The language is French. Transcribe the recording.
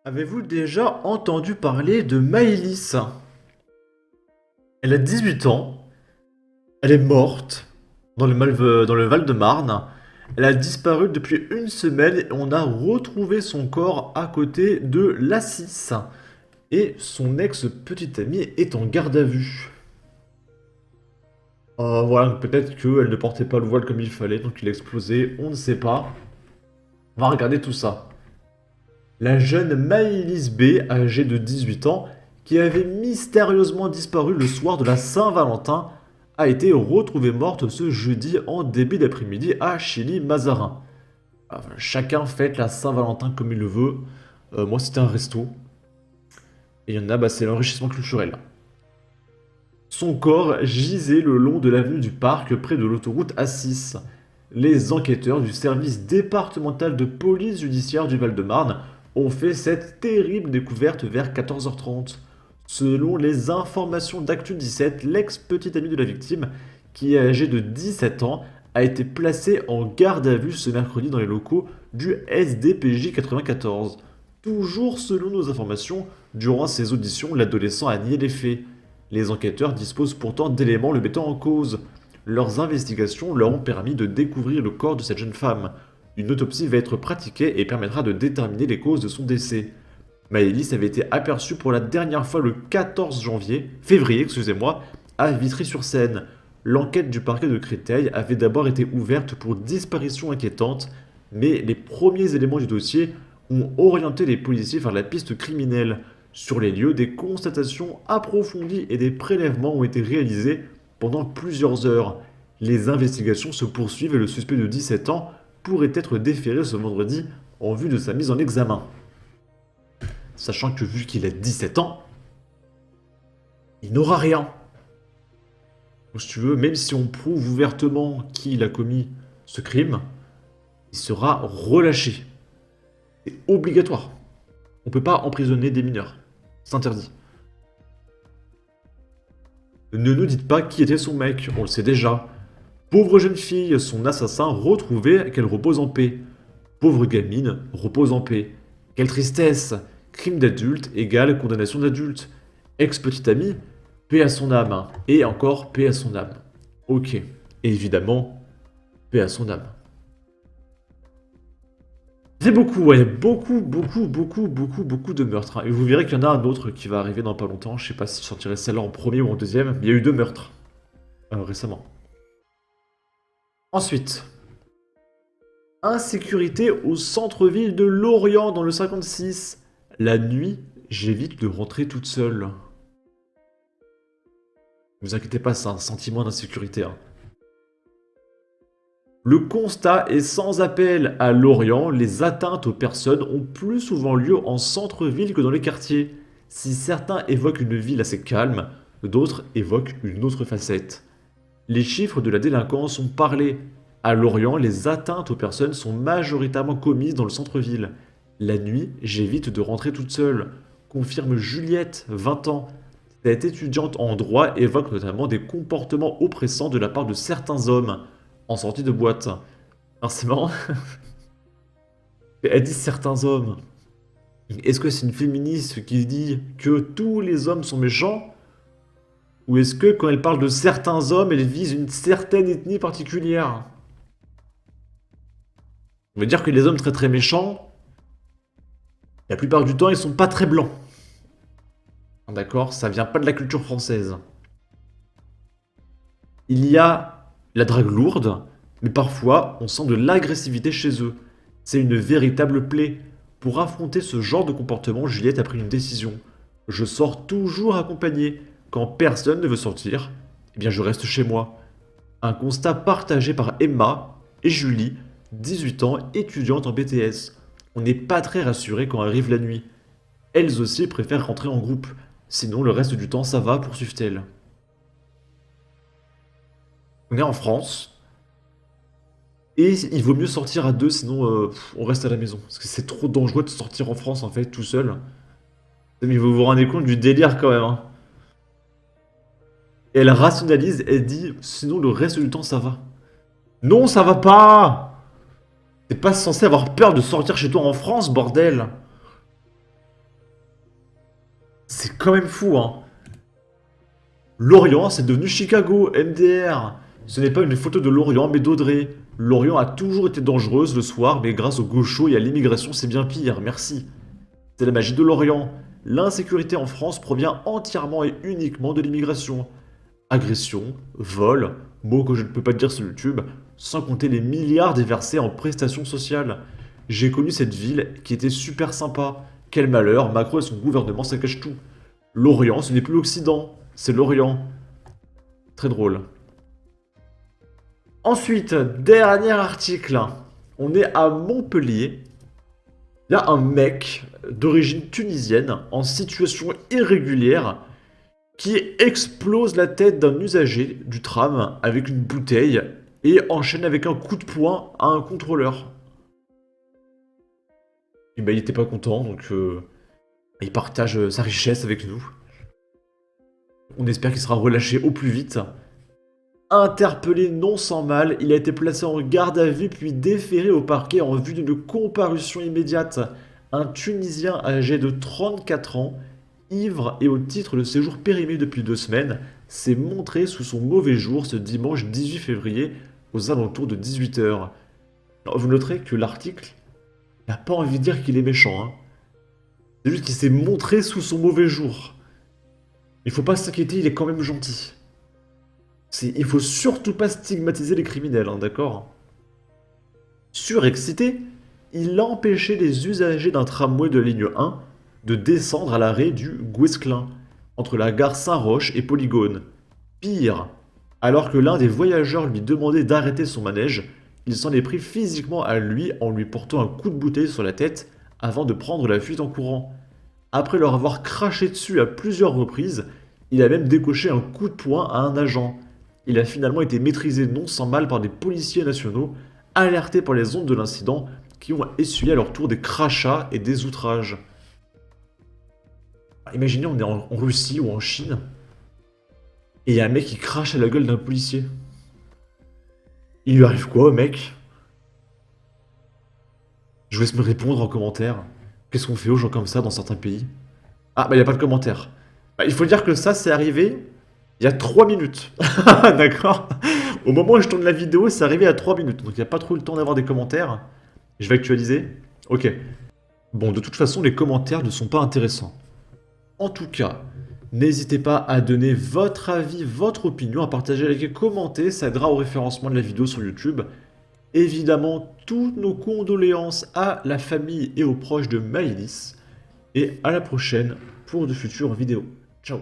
Avez-vous déjà entendu parler de Maëlys? Elle a 18 ans, elle est morte dans le Val-de-Marne. Elle a disparu depuis une semaine et on a retrouvé son corps à côté de l'Assis. Et son ex-petite amie est en garde à vue. Voilà, peut-être qu'elle ne portait pas le voile comme il fallait, donc il a explosé, on ne sait pas. On va regarder tout ça. La jeune Maëlys B, âgée de 18 ans, qui avait mystérieusement disparu le soir de la Saint-Valentin, a été retrouvée morte ce jeudi en début d'après-midi à Chilly-Mazarin. Chacun fête la Saint-Valentin comme il le veut. Moi, c'était un resto. Et il y en a, c'est l'enrichissement culturel. Son corps gisait le long de l'avenue du Parc, près de l'autoroute A6. Les enquêteurs du service départemental de police judiciaire du Val-de-Marne ont fait cette terrible découverte vers 14h30. Selon les informations d'Actu 17, l'ex-petite amie de la victime, qui est âgée de 17 ans, a été placée en garde à vue ce mercredi dans les locaux du SDPJ 94. Toujours selon nos informations, durant ses auditions, l'adolescent a nié les faits. Les enquêteurs disposent pourtant d'éléments le mettant en cause. Leurs investigations leur ont permis de découvrir le corps de cette jeune femme. Une autopsie va être pratiquée et permettra de déterminer les causes de son décès. Maëlys avait été aperçue pour la dernière fois le 14 février, à Vitry-sur-Seine. L'enquête du parquet de Créteil avait d'abord été ouverte pour disparition inquiétante, mais les premiers éléments du dossier ont orienté les policiers vers la piste criminelle. Sur les lieux, des constatations approfondies et des prélèvements ont été réalisés pendant plusieurs heures. Les investigations se poursuivent et le suspect de 17 ans pourrait être déféré ce vendredi en vue de sa mise en examen. Sachant que vu qu'il a 17 ans, il n'aura rien. Donc, si tu veux, même si on prouve ouvertement qu'il a commis ce crime, il sera relâché. C'est obligatoire. On ne peut pas emprisonner des mineurs. C'est interdit. Ne nous dites pas qui était son mec, on le sait déjà. Pauvre jeune fille, son assassin retrouvé, qu'elle repose en paix. Pauvre gamine, repose en paix. Quelle tristesse! Crime d'adulte égale condamnation d'adulte. Ex-petite amie, paix à son âme. Et encore paix à son âme. Ok. Et évidemment, paix à son âme. C'est beaucoup, ouais, beaucoup de meurtres. Et vous verrez qu'il y en a un autre qui va arriver dans pas longtemps. Je sais pas si je sortirai celle-là en premier ou en deuxième. Mais il y a eu 2 meurtres récemment. Ensuite, insécurité au centre-ville de Lorient dans le 56. La nuit, j'évite de rentrer toute seule. Ne vous inquiétez pas, c'est un sentiment d'insécurité. Le constat est sans appel. À Lorient, les atteintes aux personnes ont plus souvent lieu en centre-ville que dans les quartiers. Si certains évoquent une ville assez calme, d'autres évoquent une autre facette. Les chiffres de la délinquance ont parlé. À Lorient, les atteintes aux personnes sont majoritairement commises dans le centre-ville. La nuit, j'évite de rentrer toute seule, confirme Juliette, 20 ans. Cette étudiante en droit évoque notamment des comportements oppressants de la part de certains hommes en sortie de boîte. Alors c'est marrant. Elle dit certains hommes. Est-ce que c'est une féministe qui dit que tous les hommes sont méchants? Ou est-ce que quand elle parle de certains hommes, elle vise une certaine ethnie particulière? On veut dire que les hommes très très méchants, la plupart du temps, ils sont pas très blancs. D'accord? Ça vient pas de la culture française. Il y a la drague lourde, mais parfois, on sent de l'agressivité chez eux. C'est une véritable plaie. Pour affronter ce genre de comportement, Juliette a pris une décision. Je sors toujours accompagné. Quand personne ne veut sortir, eh bien je reste chez moi. Un constat partagé par Emma et Julie, 18 ans, étudiantes en BTS. On n'est pas très rassuré quand arrive la nuit. Elles aussi préfèrent rentrer en groupe. Sinon, le reste du temps, ça va, poursuivent-elles. On est en France. Et il vaut mieux sortir à deux, sinon on reste à la maison. Parce que c'est trop dangereux de sortir en France, en fait, tout seul. Mais vous vous rendez compte du délire, quand même. Hein. Et elle rationalise, elle dit, sinon le reste du temps, ça va. Non, ça va pas! T'es pas censé avoir peur de sortir chez toi en France, bordel! C'est quand même fou, hein. Lorient, c'est devenu Chicago, MDR. Ce n'est pas une photo de Lorient, mais d'Audrey. Lorient a toujours été dangereuse le soir, mais grâce aux gauchos et à l'immigration, c'est bien pire, merci. C'est la magie de Lorient. L'insécurité en France provient entièrement et uniquement de l'immigration. Agression, vol, mots que je ne peux pas dire sur YouTube, sans compter les milliards déversés en prestations sociales. J'ai connu cette ville qui était super sympa. Quel malheur, Macron et son gouvernement saccagent tout. L'Orient, ce n'est plus l'Occident, c'est l'Orient. Très drôle. Ensuite, dernier article. On est à Montpellier. Il y a un mec d'origine tunisienne en situation irrégulière qui explose la tête d'un usager du tram avec une bouteille et enchaîne avec un coup de poing à un contrôleur. Et ben, il était pas content, donc il partage sa richesse avec nous. On espère qu'il sera relâché au plus vite. Interpellé non sans mal, il a été placé en garde à vue puis déféré au parquet en vue d'une comparution immédiate. Un Tunisien âgé de 34 ans, ivre et au titre de séjour périmé depuis 2 semaines, s'est montré sous son mauvais jour ce dimanche 18 février aux alentours de 18 h. Vous noterez que l'article n'a pas envie de dire qu'il est méchant. Hein. C'est juste qu'il s'est montré sous son mauvais jour. Il faut pas s'inquiéter, il est quand même gentil. Il faut surtout pas stigmatiser les criminels, hein, d'accord? Surexcité, il a empêché les usagers d'un tramway de ligne 1 de descendre à l'arrêt du Guesclin, entre la gare Saint-Roch et Polygone. Pire, alors que l'un des voyageurs lui demandait d'arrêter son manège, il s'en est pris physiquement à lui en lui portant un coup de bouteille sur la tête avant de prendre la fuite en courant. Après leur avoir craché dessus à plusieurs reprises, il a même décoché un coup de poing à un agent. Il a finalement été maîtrisé non sans mal par des policiers nationaux, alertés par les ondes de l'incident, qui ont essuyé à leur tour des crachats et des outrages. Imaginez, on est en Russie ou en Chine, et il y a un mec qui crache à la gueule d'un policier. Il lui arrive quoi au mec? Je vous laisse me répondre en commentaire. Qu'est-ce qu'on fait aux gens comme ça dans certains pays? Ah, bah il n'y a pas de commentaire. Bah, il faut dire que ça, c'est arrivé il y a 3 minutes. D'accord? Au moment où je tourne la vidéo, c'est arrivé à 3 minutes. Donc il n'y a pas trop le temps d'avoir des commentaires. Je vais actualiser. Ok. Bon, de toute façon, les commentaires ne sont pas intéressants. En tout cas, n'hésitez pas à donner votre avis, votre opinion, à partager, à liker, commenter. Ça aidera au référencement de la vidéo sur YouTube. Évidemment, toutes nos condoléances à la famille et aux proches de Maëlys. Et à la prochaine pour de futures vidéos. Ciao!